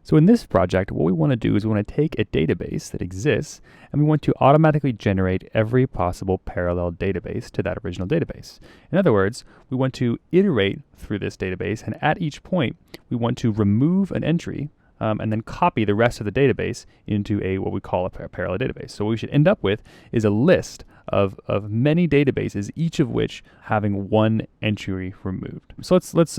So in this project, what we want to do is we want to take a database that exists and we want to automatically generate every possible parallel database to that original database. In other words, we want to iterate through this database, and at each point, we want to remove an entry and then copy the rest of the database into what we call a parallel database. So what we should end up with is a list of many databases, each of which having one entry removed. So let's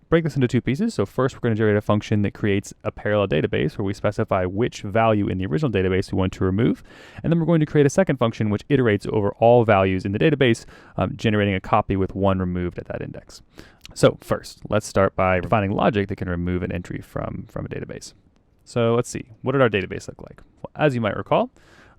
break this into two pieces. So first, we're going to generate a function that creates a parallel database where we specify which value in the original database we want to remove. And then we're going to create a second function which iterates over all values in the database, generating a copy with one removed at that index. So first, let's start by defining logic that can remove an entry from a database. So let's see, what did our database look like? Well, as you might recall,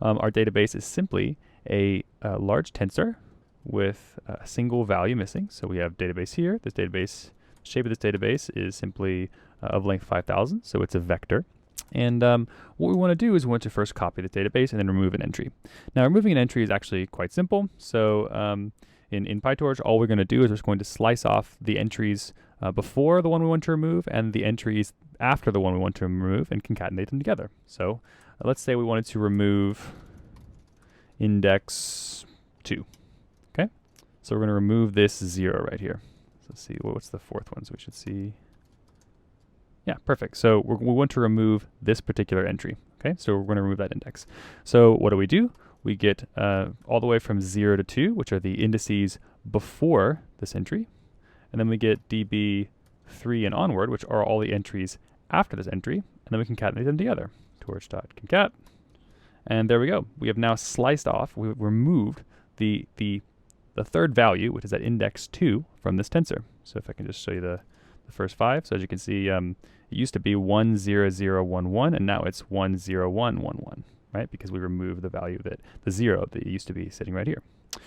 our database is simply a large tensor with a single value missing. So we have database here. This database shape of this database is simply of length 5,000, so it's a vector. And what we want to do is we want to first copy the database and then remove an entry. Now, removing an entry is actually quite simple. So in PyTorch, all we're going to do is we're just going to slice off the entries before the one we want to remove and the entries after the one we want to remove and concatenate them together. So let's say we wanted to remove index 2. Okay, so we're going to remove this 0 right here. Let's see, what's the fourth one? So we should see, yeah, perfect. So we want to remove this particular entry. Okay, so we're going to remove that index. So what do? We get all the way from 0 to 2, which are the indices before this entry. And then we get db3 and onward, which are all the entries after this entry. And then we concatenate them together. Torch.concat. And there we go. We have now sliced off, we've removed the third value, which is at index 2 from this tensor. So if I can just show you the first 5. So as you can see, it used to be 10011, and now it's 10111, right? Because we removed the value the 0 that used to be sitting right here. All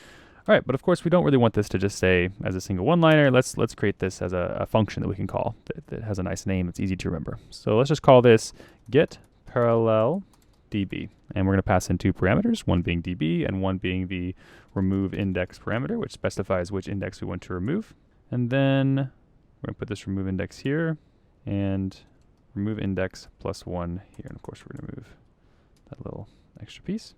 right, but of course we don't really want this to just stay as a single one-liner. Let's create this as a function that we can call that has a nice name that's easy to remember. So let's just call this get parallel db, and we're going to pass in two parameters, one being db and one being the remove index parameter, which specifies which index we want to remove. And then we're going to put this remove index here and remove index +1 here. And of course, we're going to remove that little extra piece.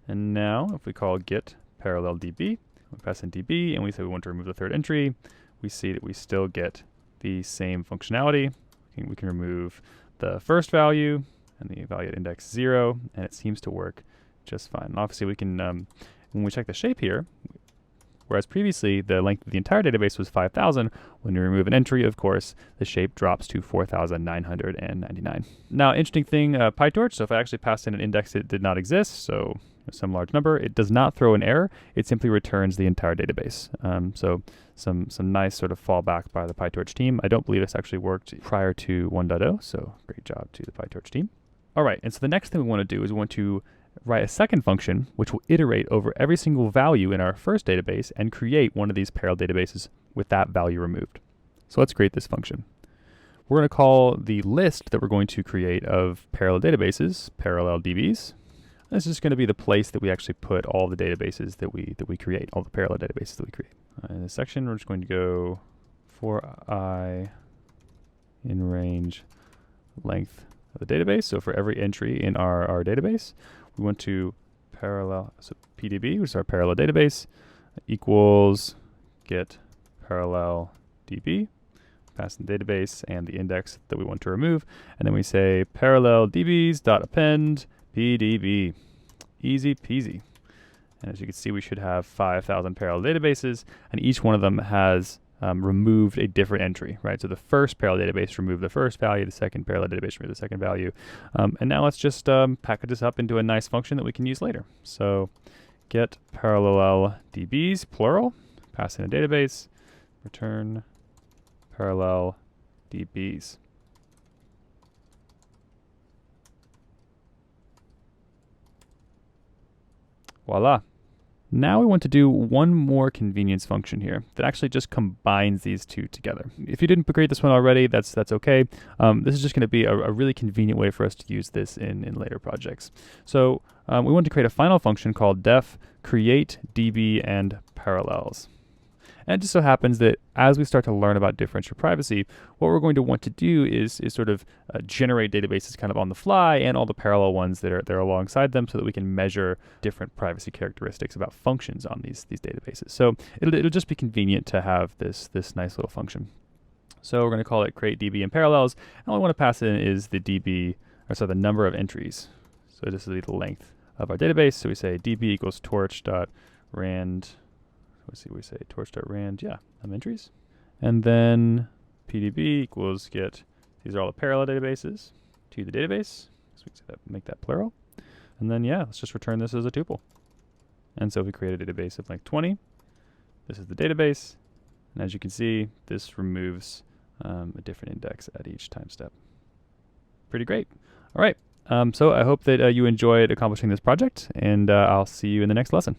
And now if we call get parallel db, we pass in db and we say we want to remove the third entry, we see that we still get the same functionality. We can remove the first value and the value at index 0, and it seems to work just fine. And obviously we can, when we check the shape here, whereas previously the length of the entire database was 5,000, when we remove an entry, of course, the shape drops to 4,999. Now, interesting thing, PyTorch, so if I actually passed in an index that did not exist, so some large number, it does not throw an error, it simply returns the entire database. So some nice sort of fallback by the PyTorch team. I don't believe this actually worked prior to 1.0, so great job to the PyTorch team. All right, and so the next thing we want to do is we want to write a second function which will iterate over every single value in our first database and create one of these parallel databases with that value removed. So let's create this function. We're going to call the list that we're going to create of parallel databases parallel dbs. This is just going to be the place that we actually put all the databases that we create, all the parallel databases that we create. In this section, we're just going to go for I in range length of the database. So for every entry in our database, we want to parallel, so PDB, which is our parallel database, equals get parallel DB, pass in the database and the index that we want to remove. And then we say parallel dbs.append PDB. Easy peasy. And as you can see, we should have 5,000 parallel databases, and each one of them has removed a different entry, right? So the first parallel database removed the first value, the second parallel database removed the second value. And now let's just package this up into a nice function that we can use later. So get parallel dbs, plural, pass in a database, return parallel dbs. Voila. Now we want to do one more convenience function here that actually just combines these two together. If you didn't create this one already, that's okay. This is just going to be a really convenient way for us to use this in later projects. So we want to create a final function called def create db and parallels. And it just so happens that as we start to learn about differential privacy, what we're going to want to do is sort of generate databases kind of on the fly and all the parallel ones that are alongside them so that we can measure different privacy characteristics about functions on these databases. So it'll just be convenient to have this nice little function. So we're going to call it create DB in parallels. And all I want to pass in is the DB, or so the number of entries. So this is the length of our database. So we say DB equals torch.rand. Let's see, we say torch.rand, yeah, entries. And then PDB equals get, these are all the parallel databases to the database. So we can say that, make that plural. And then, yeah, let's just return this as a tuple. And so if we create a database of length 20, this is the database. And as you can see, this removes a different index at each time step. Pretty great. All right. So I hope that you enjoyed accomplishing this project, and I'll see you in the next lesson.